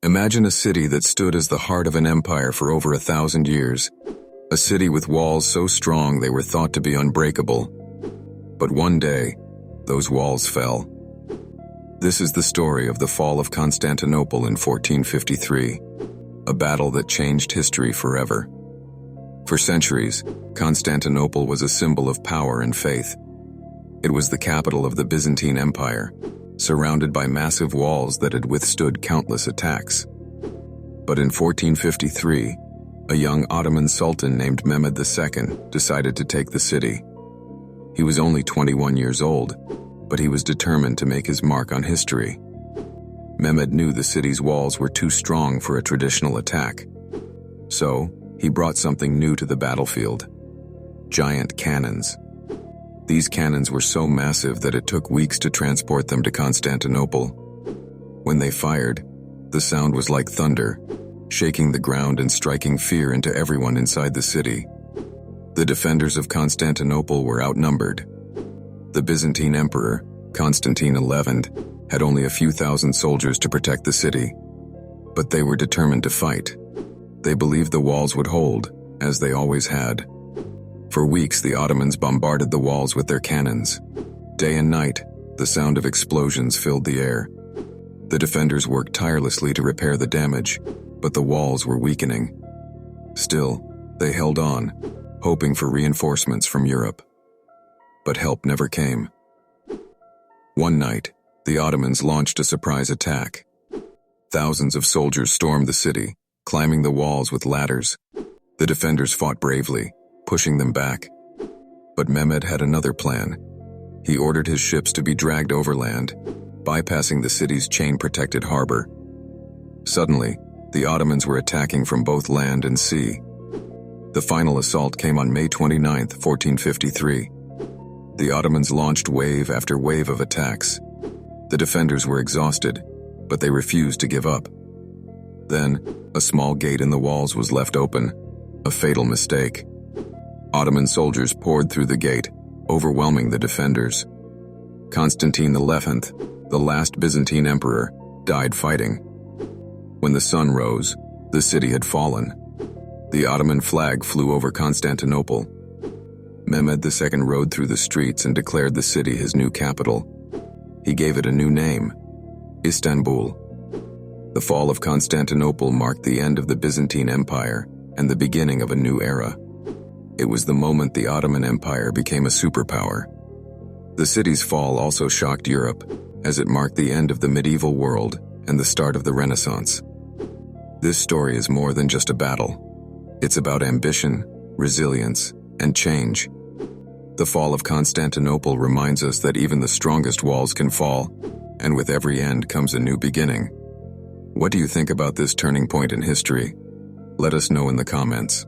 Imagine a city that stood as the heart of an empire for over 1,000 years, a city with walls so strong they were thought to be unbreakable. But one day, those walls fell. This is the story of the Fall of Constantinople in 1453, a battle that changed history forever. For centuries, Constantinople was a symbol of power and faith. It was the capital of the Byzantine Empire, surrounded by massive walls that had withstood countless attacks. But in 1453, a young Ottoman Sultan named Mehmed II decided to take the city. He was only 21 years old, but he was determined to make his mark on history. Mehmed knew the city's walls were too strong for a traditional attack. So, he brought something new to the battlefield: giant cannons. These cannons were so massive that it took weeks to transport them to Constantinople. When they fired, the sound was like thunder, shaking the ground and striking fear into everyone inside the city. The defenders of Constantinople were outnumbered. The Byzantine Emperor, Constantine XI, had only a few thousand soldiers to protect the city. But they were determined to fight. They believed the walls would hold, as they always had. For weeks, the Ottomans bombarded the walls with their cannons. Day and night, the sound of explosions filled the air. The defenders worked tirelessly to repair the damage, but the walls were weakening. Still, they held on, hoping for reinforcements from Europe. But help never came. One night, the Ottomans launched a surprise attack. Thousands of soldiers stormed the city, climbing the walls with ladders. The defenders fought bravely, pushing them back. But Mehmed had another plan. He ordered his ships to be dragged overland, bypassing the city's chain-protected harbor. Suddenly, the Ottomans were attacking from both land and sea. The final assault came on May 29, 1453. The Ottomans launched wave after wave of attacks. The defenders were exhausted, but they refused to give up. Then, a small gate in the walls was left open, a fatal mistake. Ottoman soldiers poured through the gate, overwhelming the defenders. Constantine XI, the last Byzantine emperor, died fighting. When the sun rose, the city had fallen. The Ottoman flag flew over Constantinople. Mehmed II rode through the streets and declared the city his new capital. He gave it a new name: Istanbul. The fall of Constantinople marked the end of the Byzantine Empire and the beginning of a new era. It was the moment the Ottoman Empire became a superpower. The city's fall also shocked Europe, as it marked the end of the medieval world and the start of the Renaissance. This story is more than just a battle. It's about ambition, resilience, and change. The fall of Constantinople reminds us that even the strongest walls can fall, and with every end comes a new beginning. What do you think about this turning point in history? Let us know in the comments.